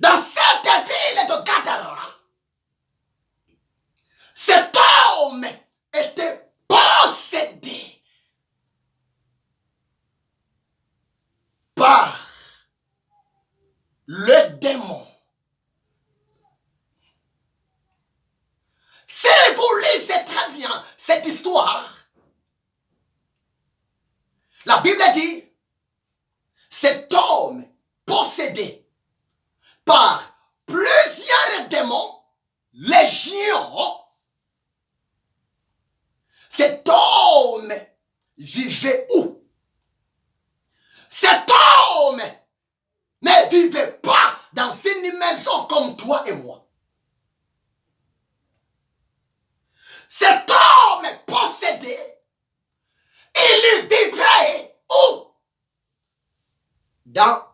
dans cette ville de Gadara, cet homme était possédé par le démon. Si vous lisez très bien cette histoire, la Bible dit, cet homme possédé par plusieurs démons, légions, cet homme vivait où? Cet homme ne vivait pas dans une maison comme toi et moi. Cet homme possédé, il vivait où? Dans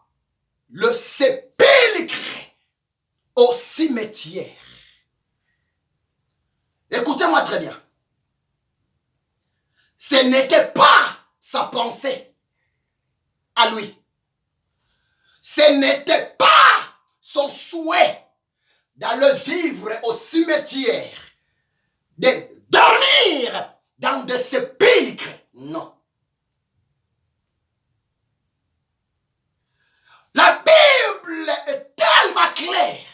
le sépulcre, au cimetière. Écoutez-moi très bien. Ce n'était pas sa pensée à lui. Ce n'était pas son souhait d'aller vivre au cimetière, de dormir dans des sépulcres. Non. La Bible est tellement claire.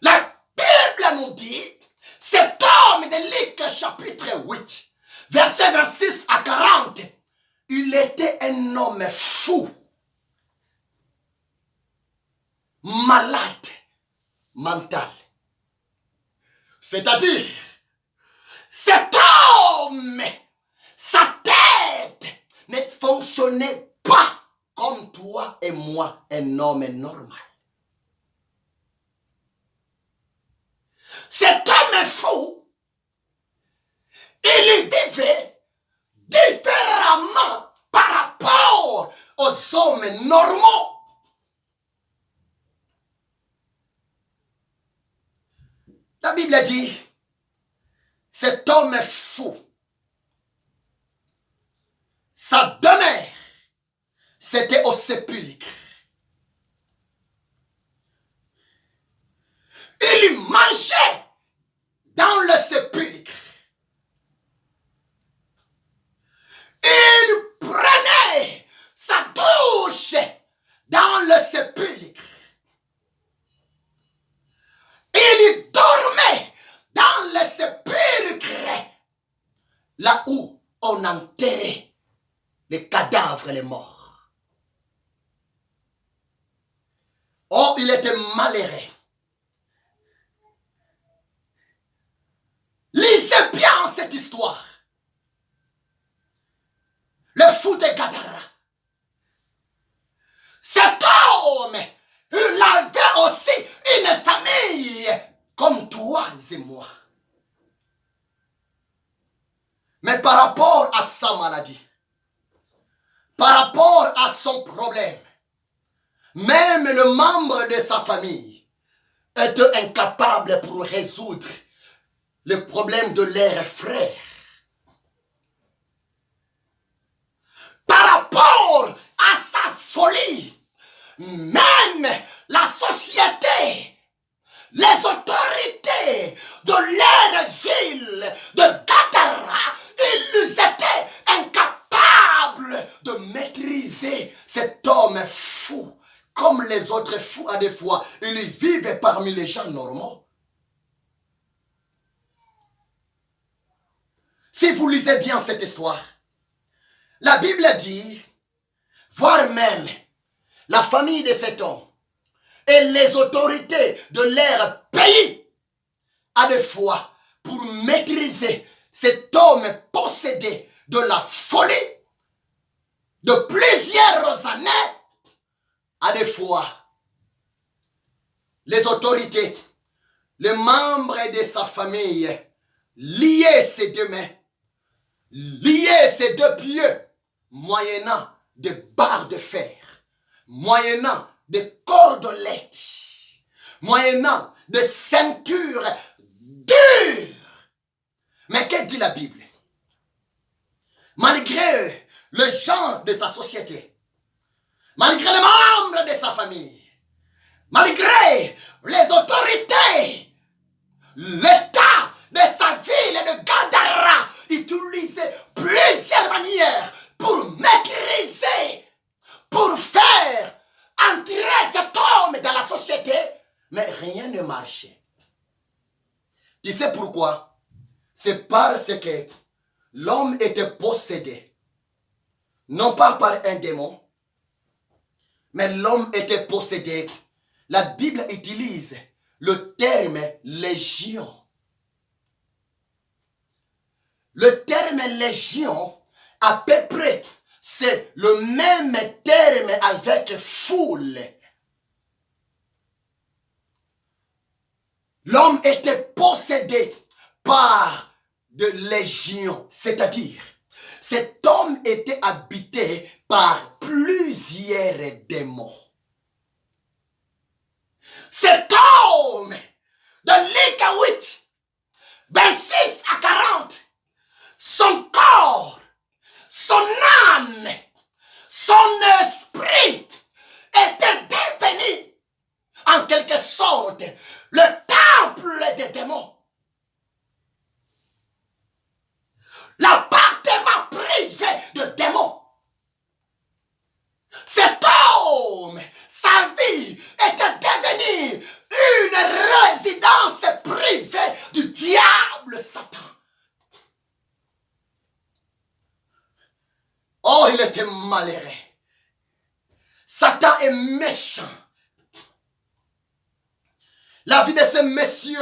La Bible nous dit, cet homme de Luc chapitre 8, verset 26 à 40, il était un homme fou, malade, mental. C'est-à-dire, cet homme, sa tête ne fonctionnait pas comme toi et moi, un homme normal. Cet homme fou, il vivait différemment par rapport aux hommes normaux. La Bible dit, cet homme fou, sa demeure, c'était au sépulcre. Il mangeait dans le sépulcre. Il prenait sa douche dans le sépulcre. Il dormait dans le sépulcre, là où on enterrait les cadavres, les morts. Oh, il était malheureux. Lisez bien cette histoire. Le fou de Gadara. Cet homme, il avait aussi une famille comme toi et moi. Mais par rapport à sa maladie, par rapport à son problème, même le membre de sa famille était incapable pour résoudre le problème de leurs frères. Par rapport à sa folie, même la société, les autorités de leur ville de Gadara, ils étaient incapables de maîtriser cet homme fou. Comme les autres fous, à des fois, ils vivent parmi les gens normaux. Si vous lisez bien cette histoire, la Bible dit, voire même la famille de cet homme et les autorités de leur pays, à des fois, pour maîtriser cet homme possédé de la folie de plusieurs années, à des fois, les autorités, les membres de sa famille, liaient ses deux mains, liaient ses deux pieds, moyennant des barres de fer, moyennant des cordelettes, moyennant des ceintures dures. Mais que dit la Bible? Malgré le genre de sa société, malgré les membres de sa famille, malgré les autorités, l'État de sa ville de Gadara utilisait plusieurs manières pour maîtriser, pour faire entrer cet homme dans la société, mais rien ne marchait. Tu sais pourquoi? C'est parce que l'homme était possédé, non pas par un démon, mais l'homme était possédé. La Bible utilise le terme légion. Le terme légion, à peu près, c'est le même terme avec foule. L'homme était possédé par de légions, c'est-à-dire cet homme était habité par plusieurs démons. Cet homme, de Luc 8, 26 à 40, son corps, son âme, son esprit était devenu, en quelque sorte, le temple des démons. L'appartement privé de démons. Cet homme, sa vie était devenue une résidence privée du diable Satan. Oh, il était malheureux. Satan est méchant. La vie de ce monsieur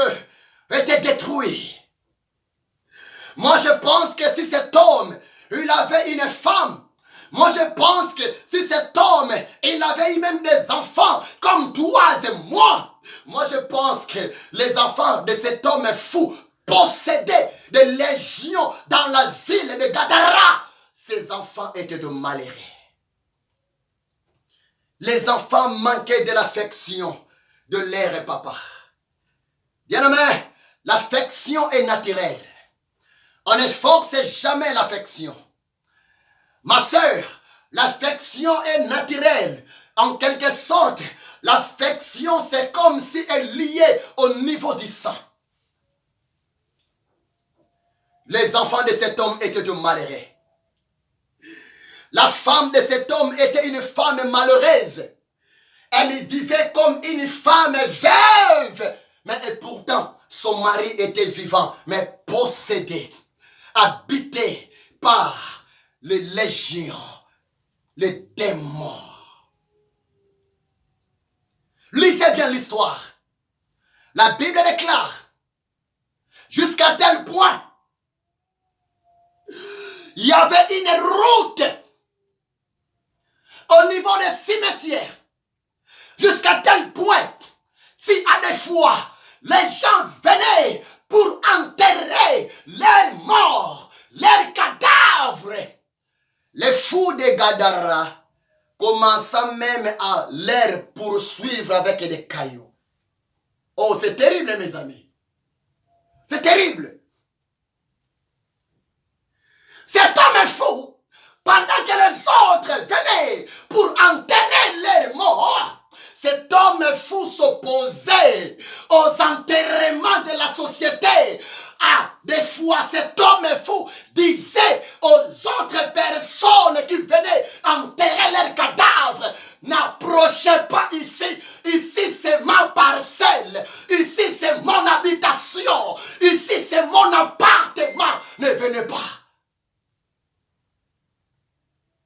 était détruite. Moi, je pense que si cet homme, il avait une femme, moi, je pense que si cet homme, il avait même des enfants comme toi et moi, je pense que les enfants de cet homme fou possédaient des légions dans la ville de Gadara. Ces enfants étaient de malheureux. Les enfants manquaient de l'affection de leur papa. Bien-aimé, l'affection est naturelle. On ne force jamais l'affection. Ma sœur, l'affection est naturelle. En quelque sorte, l'affection, c'est comme si elle est liée au niveau du sang. Les enfants de cet homme étaient de malheureux. La femme de cet homme était une femme malheureuse. Elle vivait comme une femme veuve. Mais pourtant, son mari était vivant, mais possédé, habité par les légions, les démons. Lisez bien l'histoire. La Bible déclare, jusqu'à tel point, il y avait une route au niveau des cimetières. Jusqu'à tel point, si à des fois, les gens venaient pour enterrer leurs morts, leurs cadavres, les fous de Gadara commençaient même à les poursuivre avec des cailloux. Oh, c'est terrible, mes amis. C'est terrible. Cet homme est fou. Pendant que les autres venaient pour enterrer leurs morts, cet homme fou s'opposait aux enterrements de la société. Ah, des fois, cet homme fou disait aux autres personnes qui venaient enterrer leurs cadavres, n'approchez pas ici. Ici, c'est ma parcelle. Ici, c'est mon habitation. Ici, c'est mon appartement. Ne venez pas.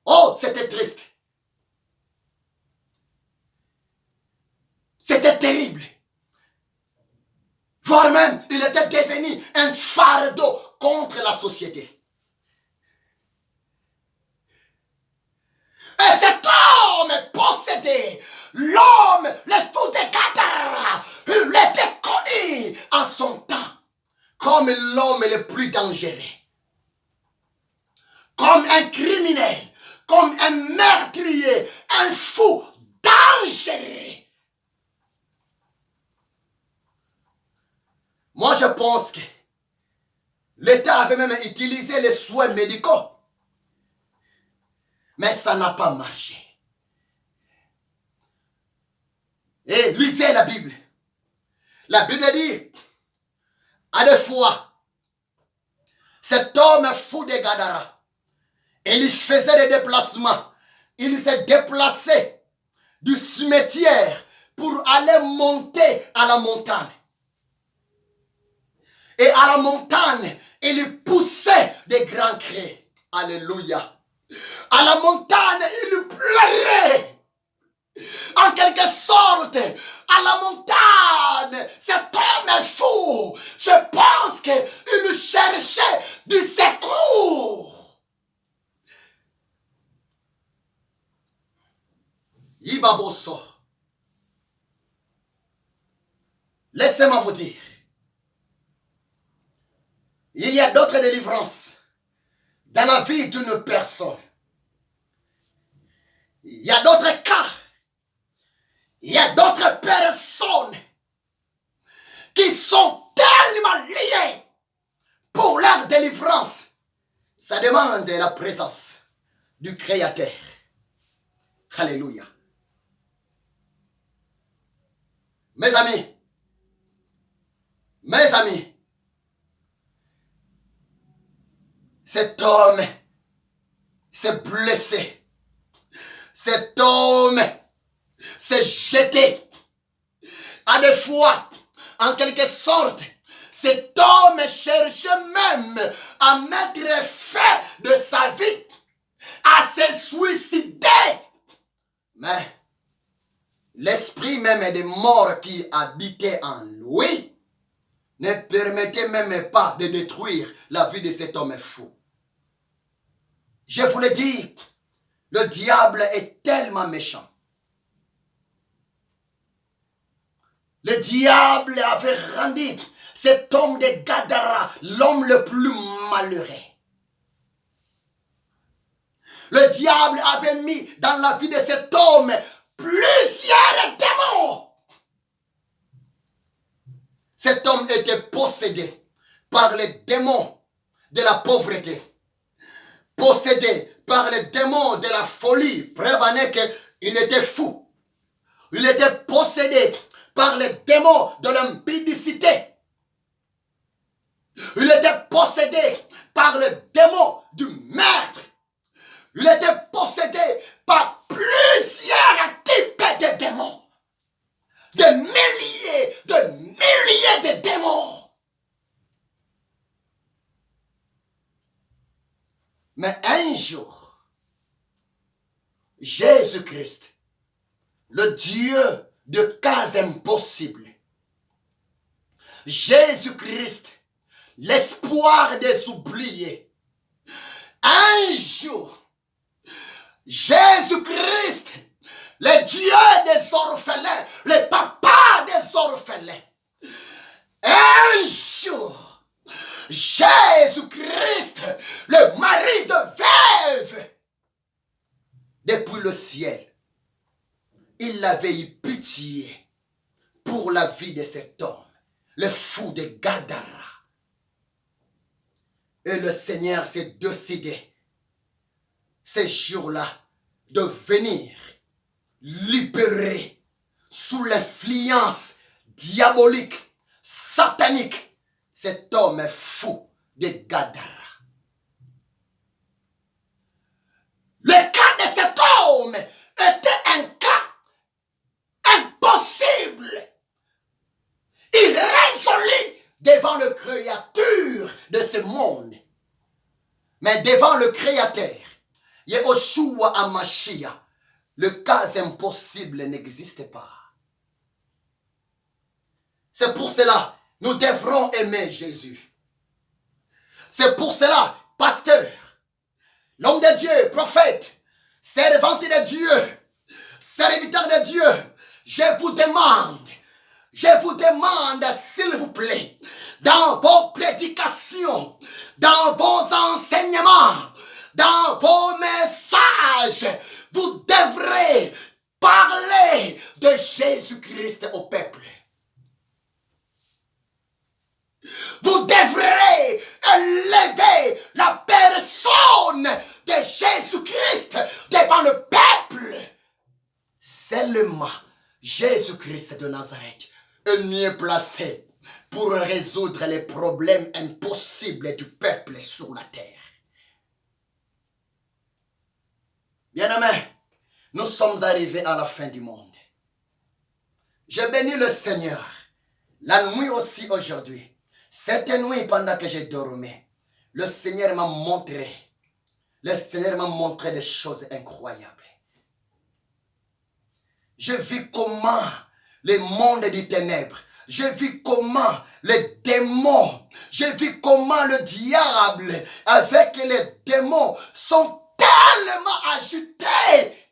Oh, c'était triste. C'était terrible. Voire même, il était devenu un fardeau contre la société. Et cet homme possédé, l'homme, le fou de Gadara, il était connu en son temps comme l'homme le plus dangereux, comme un criminel, comme un meurtrier, un fou dangereux. Moi, je pense que l'État avait même utilisé les soins médicaux. Mais ça n'a pas marché. Et lisez la Bible. La Bible dit, à deux fois, cet homme fou de Gadara, il faisait des déplacements. Il s'est déplacé du cimetière pour aller monter à la montagne. Et à la montagne, il poussait des grands cris. Alléluia. À la montagne, il pleurait. En quelque sorte, à la montagne, cet homme est fou. Je pense qu'il cherchait du secours. Ibaboso. Laissez-moi vous dire, il y a d'autres délivrances dans la vie d'une personne. Il y a d'autres cas. Il y a d'autres personnes qui sont tellement liées pour leur délivrance. Ça demande la présence du Créateur. Alléluia. Mes amis, cet homme s'est blessé. Cet homme s'est jeté. À des fois, en quelque sorte, cet homme cherchait même à mettre fin de sa vie, à se suicider. Mais l'esprit même des morts qui habitait en lui ne permettait même pas de détruire la vie de cet homme fou. Je vous le dis, le diable est tellement méchant. Le diable avait rendu cet homme de Gadara l'homme le plus malheureux. Le diable avait mis dans la vie de cet homme plusieurs démons. Cet homme était possédé par les démons de la pauvreté, possédé par les démons de la folie, prévenait qu'il était fou. Il était possédé par les démons de l'impudicité. Il était possédé par le démon du meurtre. Il était possédé par plusieurs types de démons. De milliers de démons. Mais un jour, Jésus-Christ, le Dieu de cas impossibles, Jésus-Christ, l'espoir des oubliés, un jour, Jésus-Christ, le Dieu des orphelins, le papa des orphelins, un jour, Jésus-Christ, le mari de veuve, depuis le ciel, il avait eu pitié pour la vie de cet homme, le fou de Gadara. Et le Seigneur s'est décidé, ces jours-là, de venir libérer sous l'influence diabolique, satanique, cet homme fou de Gadara. Le cas de cet homme était un cas impossible, irrésolu devant le Créateur de ce monde. Mais devant le Créateur, Yehoshua HaMashiach, le cas impossible n'existe pas. C'est pour cela nous devrons aimer Jésus. C'est pour cela, pasteur, l'homme de Dieu, prophète, servante de Dieu, serviteur de Dieu, je vous demande, s'il vous plaît, dans vos prédications, dans vos enseignements, dans vos messages, vous devrez parler de Jésus-Christ au peuple. Vous devrez élever la personne de Jésus-Christ devant le peuple. Seulement Jésus-Christ de Nazareth est mieux placé pour résoudre les problèmes impossibles du peuple sur la terre. Bien-aimés, nous sommes arrivés à la fin du monde. Je bénis le Seigneur. La nuit aussi aujourd'hui. Cette nuit, pendant que j'ai dormi, le Seigneur m'a montré des choses incroyables. Je vis comment le monde des ténèbres, je vis comment les démons, je vis comment le diable avec les démons sont tellement agités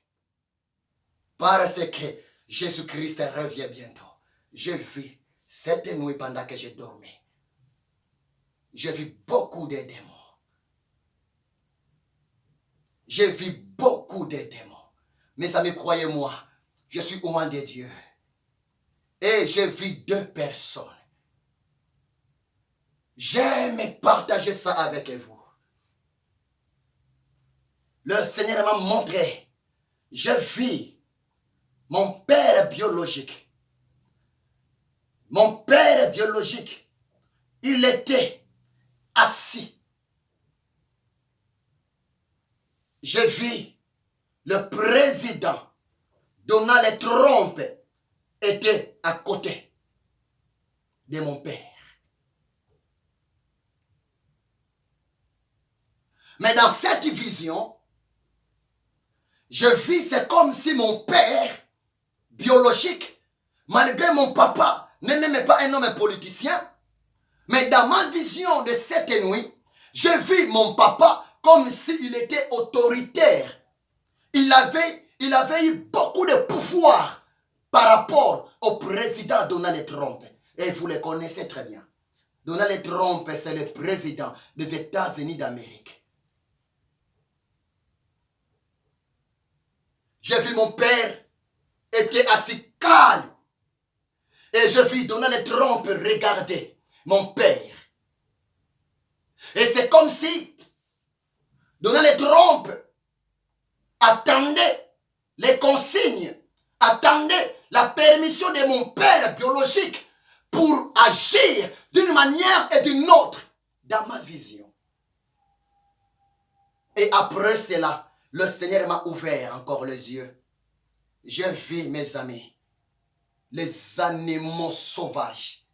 parce que Jésus-Christ revient bientôt. Je vis cette nuit pendant que j'ai dormi. Je vis beaucoup de démons. Je vis beaucoup de démons. Mes amis, croyez-moi, je suis loin de Dieu. Et je vis deux personnes. J'aime partager ça avec vous. Le Seigneur m'a montré. Je vis mon père biologique. Mon père biologique, il était assis. Je vis le président Donald Trump était à côté de mon père. Mais dans cette vision, je vis, c'est comme si mon père biologique, malgré mon papa, n'est même pas un homme politicien, mais dans ma vision de cette nuit, je vis mon papa comme s'il était autoritaire. Il avait eu beaucoup de pouvoir par rapport au président Donald Trump. Et vous le connaissez très bien. Donald Trump, c'est le président des États-Unis d'Amérique. J'ai vu mon père était assis calme. Et je vis Donald Trump regarder mon père. Et c'est comme si Donald Trump attendait les consignes, attendait la permission de mon père biologique pour agir d'une manière et d'une autre dans ma vision. Et après cela, le Seigneur m'a ouvert encore les yeux. J'ai vu, mes amis, les animaux sauvages.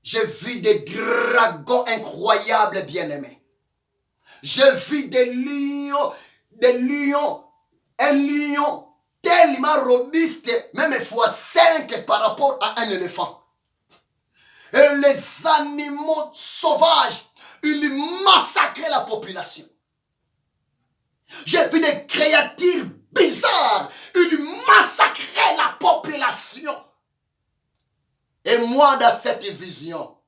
J'ai vu des dragons incroyables, bien-aimés. J'ai vu des lions, un lion tellement robuste, même x5 par rapport à un éléphant. Et les animaux sauvages, ils massacraient la population. J'ai vu des créatures bizarres, ils massacraient la population. Et moi, dans cette vision,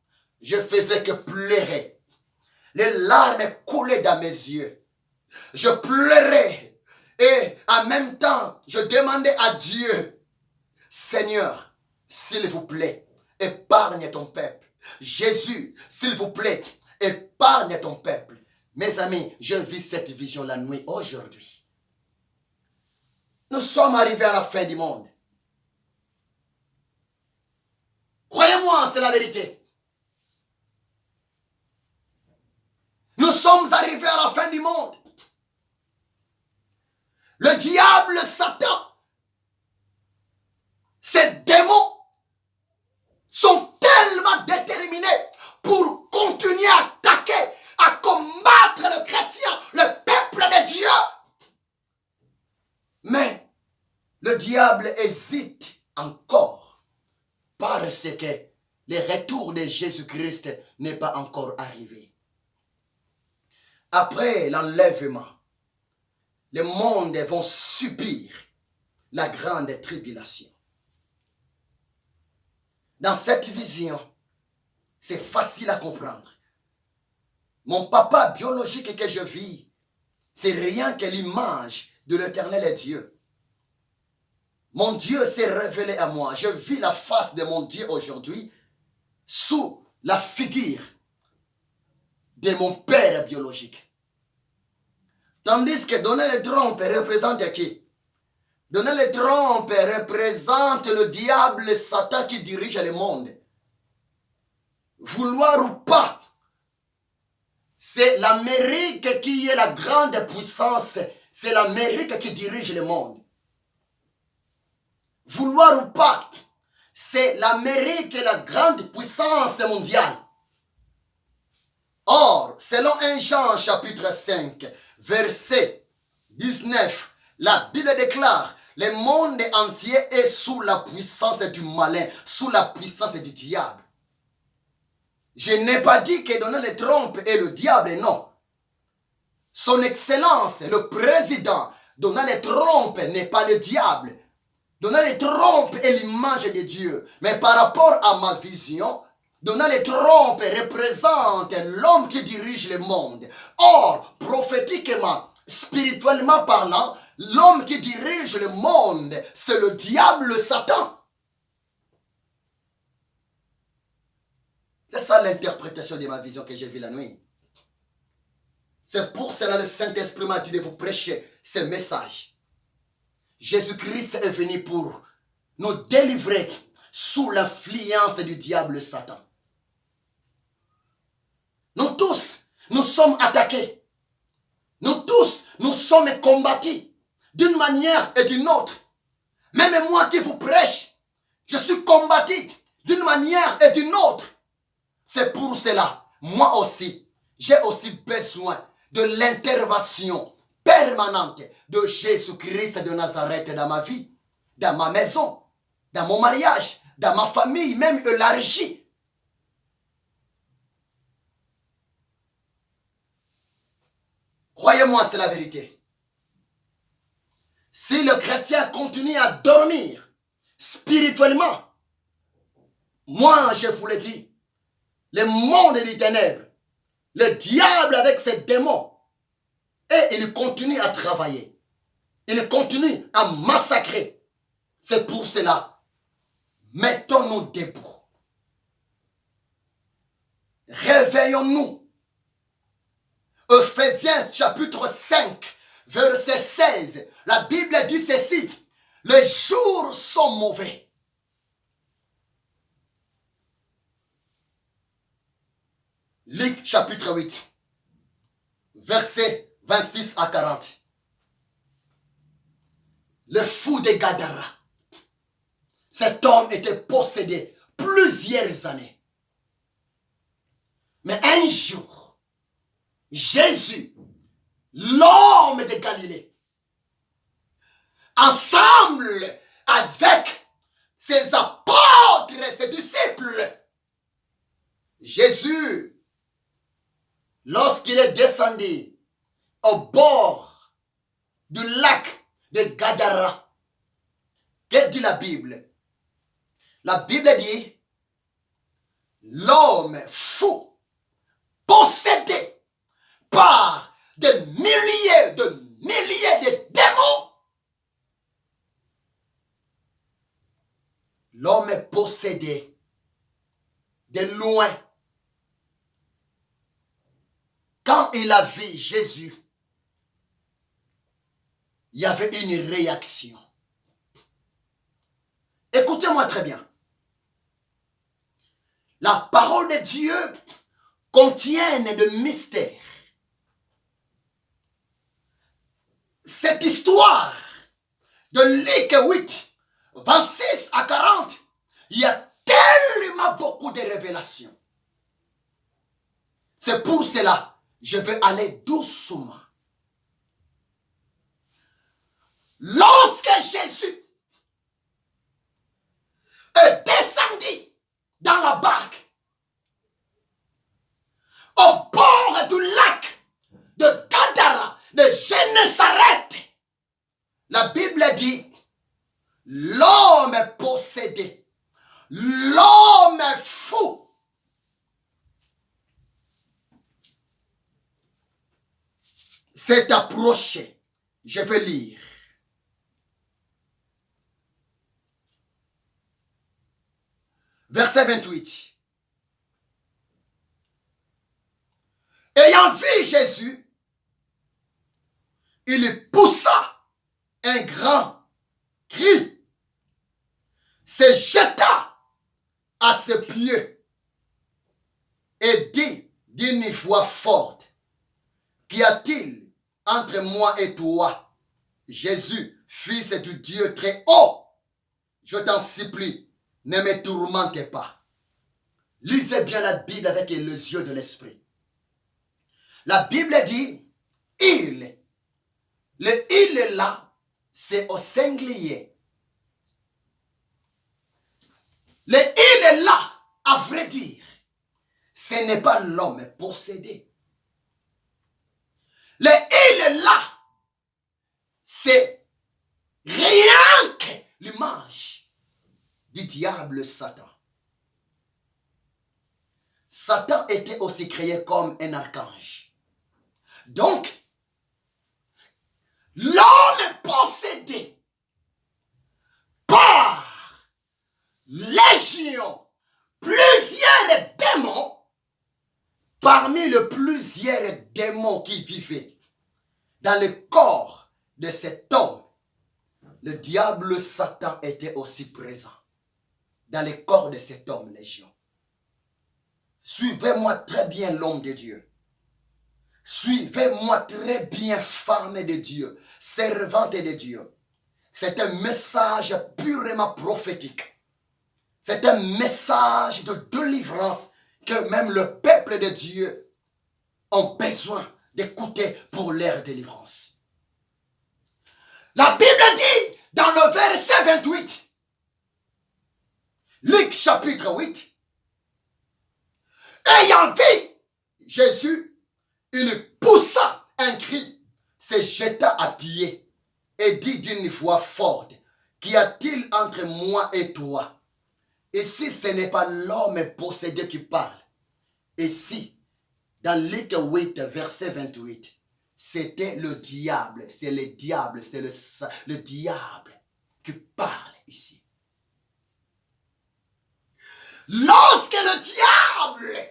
je faisais que pleurer. Les larmes coulaient dans mes yeux. Je pleurais. Et en même temps, je demandais à Dieu, Seigneur, s'il vous plaît, épargne ton peuple. Jésus, s'il vous plaît, épargne ton peuple. Mes amis, je vis cette vision la nuit aujourd'hui. Nous sommes arrivés à la fin du monde. Croyez-moi, c'est la vérité. Nous sommes arrivés à la fin du monde. Le diable, Satan, ces démons sont tellement déterminés pour continuer à attaquer, à combattre le chrétien, le peuple de Dieu. Mais le diable hésite encore parce que le retour de Jésus-Christ n'est pas encore arrivé. Après l'enlèvement, le monde va subir la grande tribulation. Dans cette vision, c'est facile à comprendre. Mon papa biologique que je vis, c'est rien que l'image de l'Éternel Dieu. Mon Dieu s'est révélé à moi. Je vis la face de mon Dieu aujourd'hui sous la figure de mon père biologique. Tandis que Donald Trump représente qui? Donald Trump représente le diable et Satan qui dirige le monde. Vouloir ou pas, c'est l'Amérique qui est la grande puissance. C'est l'Amérique qui dirige le monde. Vouloir ou pas, c'est l'Amérique qui est la grande puissance mondiale. Or, selon 1 Jean chapitre 5, verset 19, la Bible déclare, le monde entier est sous la puissance du malin, sous la puissance du diable. Je n'ai pas dit que Donald Trump est le diable, non. Son Excellence, le président Donald Trump n'est pas le diable. Donald Trump est l'image de Dieu. Mais par rapport à ma vision, Donald Trump représente l'homme qui dirige le monde. Or, prophétiquement, spirituellement parlant, l'homme qui dirige le monde, c'est le diable, le Satan. C'est ça l'interprétation de ma vision que j'ai vue la nuit. C'est pour cela que le Saint-Esprit m'a dit de vous prêcher ce message. Jésus-Christ est venu pour nous délivrer sous l'influence du diable Satan. Nous tous, nous sommes attaqués. Nous tous, nous sommes combattus d'une manière et d'une autre. Même moi qui vous prêche, je suis combattu d'une manière et d'une autre. C'est pour cela, moi aussi, j'ai aussi besoin de l'intervention permanente de Jésus-Christ de Nazareth dans ma vie, dans ma maison, dans mon mariage, dans ma famille, même élargie. Croyez-moi, c'est la vérité. Si le chrétien continue à dormir spirituellement, moi je vous le dis, le monde des ténèbres, le diable avec ses démons, et il continue à travailler. Il continue à massacrer. C'est pour cela, mettons-nous debout. Réveillons-nous. Ephésiens chapitre 5, verset 16. La Bible dit ceci. Les jours sont mauvais. Luc chapitre 8, verset 26 à 40. Le fou de Gadara. Cet homme était possédé plusieurs années. Mais un jour, Jésus, l'homme de Galilée, ensemble avec ses apôtres, ses disciples, Jésus, lorsqu'il est descendu au bord du lac de Gadara, que dit la Bible? La Bible dit, l'homme fou, possédé par des milliers de démons. L'homme est possédé de loin. Quand il a vu Jésus, il y avait une réaction. Écoutez-moi très bien. La parole de Dieu contient de mystères. Cette histoire de Luc 8, 26 à 40, il y a tellement beaucoup de révélations. C'est pour cela que je vais aller doucement. Lorsque Jésus est descendu dans la barque au bord du lac de Gadara, de Gennesaret, la Bible dit, l'homme possédé, l'homme fou, s'est approché. Je vais lire. Verset 28. Ayant vu Jésus, il poussa un grand crie, se jeta à ses pieds et dit d'une voix forte, qu'y a-t-il entre moi et toi, Jésus, fils du Dieu très haut? Je t'en supplie, ne me tourmente pas. Lisez bien la Bible avec les yeux de l'esprit. La Bible dit, il. Le il là, c'est au singulier. Le il là, à vrai dire, ce n'est pas l'homme possédé. Le il là, c'est rien que l'image du diable Satan. Satan était aussi créé comme un archange. Donc, l'homme possédé par légion, plusieurs démons, parmi les plusieurs démons qui vivaient dans le corps de cet homme, le diable Satan était aussi présent dans le corps de cet homme légion. Suivez-moi très bien, l'homme de Dieu. Suivez-moi très bien, femme de Dieu, servante de Dieu. C'est un message purement prophétique. C'est un message de délivrance que même le peuple de Dieu ont besoin d'écouter pour leur délivrance. La Bible dit dans le verset 28, Luc chapitre 8, ayant vu Jésus, il poussa un cri, se jeta à pied et dit d'une voix forte, qu'y a-t-il entre moi et toi? Et si ce n'est pas l'homme possédé qui parle, et si dans Luc 8, verset 28, c'était le diable, c'est le diable, c'est le diable qui parle ici. Lorsque le diable,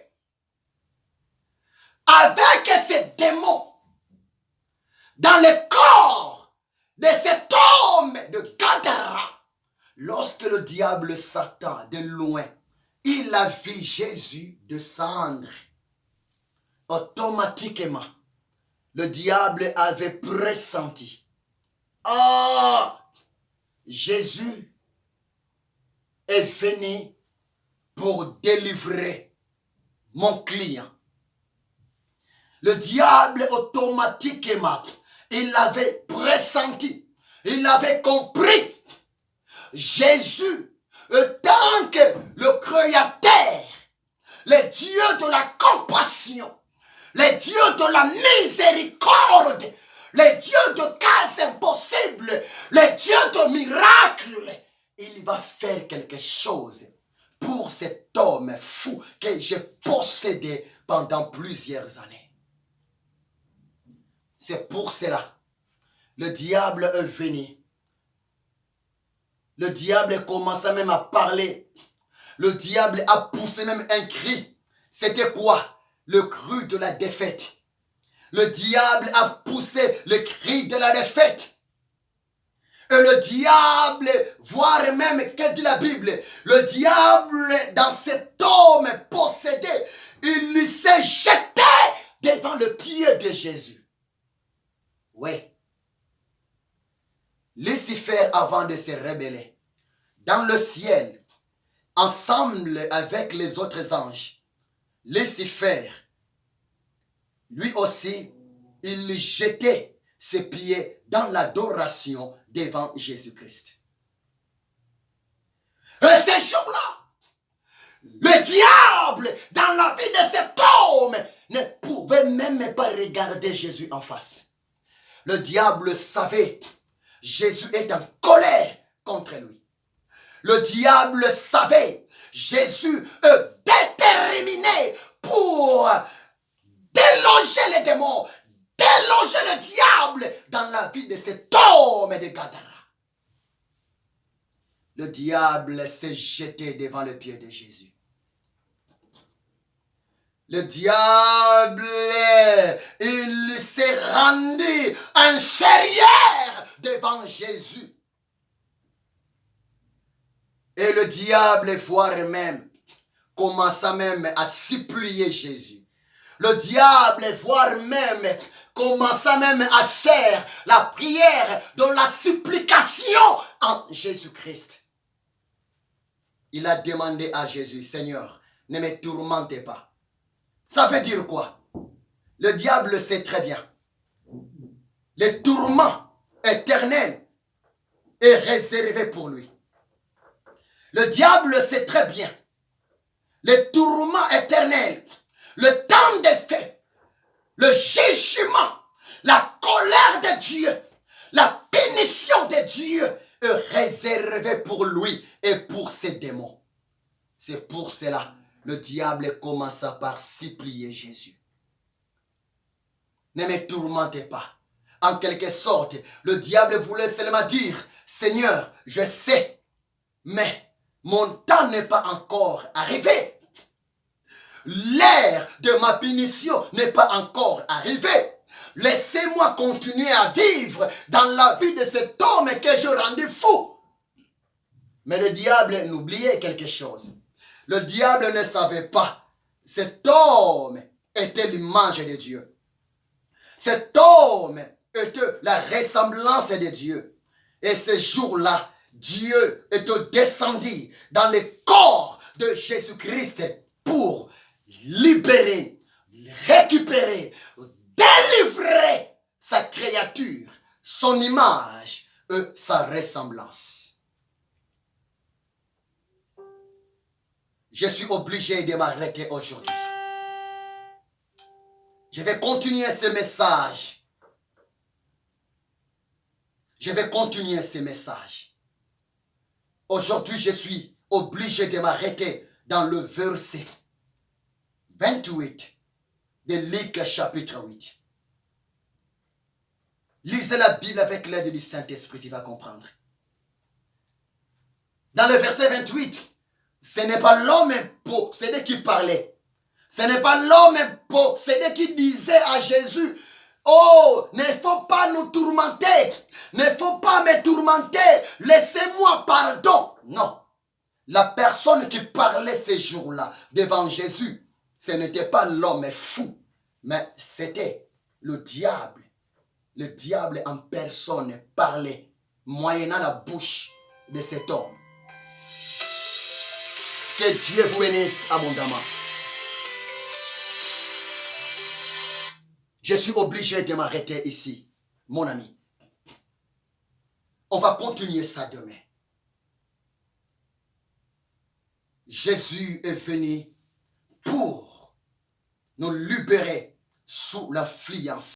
avec ses démons, dans le corps de cet homme de Gadara, lorsque le diable Satan, de loin, il a vu Jésus descendre, automatiquement, le diable avait pressenti. Ah, Jésus est venu pour délivrer mon client. Le diable, automatiquement, il avait pressenti, il avait compris. Jésus, tant que le Créateur, le Dieu de la compassion, le Dieu de la miséricorde, le Dieu de cas impossibles, le Dieu de miracles, il va faire quelque chose pour cet homme fou que j'ai possédé pendant plusieurs années. C'est pour cela, le diable est venu. Le diable commença même à parler. Le diable a poussé même un cri. C'était quoi? Le cri de la défaite. Le diable a poussé le cri de la défaite. Et le diable, voire même que dit la Bible, le diable dans cet homme possédé, il s'est jeté devant le pied de Jésus. Oui. Lucifer, avant de se rebeller, dans le ciel, ensemble avec les autres anges, Lucifer, lui aussi, il jetait ses pieds dans l'adoration devant Jésus-Christ. Et ces jours-là, le diable, dans la vie de cet homme, ne pouvait même pas regarder Jésus en face. Le diable savait, Jésus est en colère contre lui. Le diable savait, Jésus est déterminé pour déloger les démons, déloger le diable dans la vie de cet homme de Gadara. Le diable s'est jeté devant le pied de Jésus. Le diable, il s'est rendu inférieur devant Jésus. Et le diable, voire même, commença même à supplier Jésus. Le diable, voire même, commença même à faire la prière de la supplication en Jésus-Christ. Il a demandé à Jésus, Seigneur, ne me tourmentez pas. Ça veut dire quoi? Le diable sait très bien. Le tourment éternel est réservé pour lui. Le diable sait très bien. Le tourment éternel, le temps des faits, le jugement, la colère de Dieu, la punition de Dieu est réservée pour lui et pour ses démons. C'est pour cela le diable commença par supplier Jésus. Ne me tourmentez pas. En quelque sorte, le diable voulait seulement dire, Seigneur, je sais, mais mon temps n'est pas encore arrivé. L'ère de ma punition n'est pas encore arrivée. Laissez-moi continuer à vivre dans la vie de cet homme que je rendais fou. Mais le diable n'oubliait quelque chose. Le diable ne savait pas. Cet homme était l'image de Dieu. Cet homme était la ressemblance de Dieu. Et ce jour-là, Dieu est descendu dans le corps de Jésus-Christ pour libérer, récupérer, délivrer sa créature, son image et sa ressemblance. Je suis obligé de m'arrêter aujourd'hui. Je vais continuer ce message. Je vais continuer ce message. Aujourd'hui, je suis obligé de m'arrêter dans le verset 28 de Luc chapitre 8. Lisez la Bible avec l'aide du Saint-Esprit, tu vas comprendre. Dans le verset 28, ce n'est pas l'homme possédé qui parlait. Ce n'est pas l'homme possédé qui disait à Jésus, oh, ne faut pas nous tourmenter. Ne faut pas me tourmenter. Laissez-moi pardon. Non. La personne qui parlait ces jours-là devant Jésus, ce n'était pas l'homme fou, mais c'était le diable. Le diable en personne parlait, moyennant la bouche de cet homme. Que Dieu vous bénisse abondamment. Je suis obligé de m'arrêter ici, mon ami. On va continuer ça demain. Jésus est venu pour nous libérer sous l'affliction.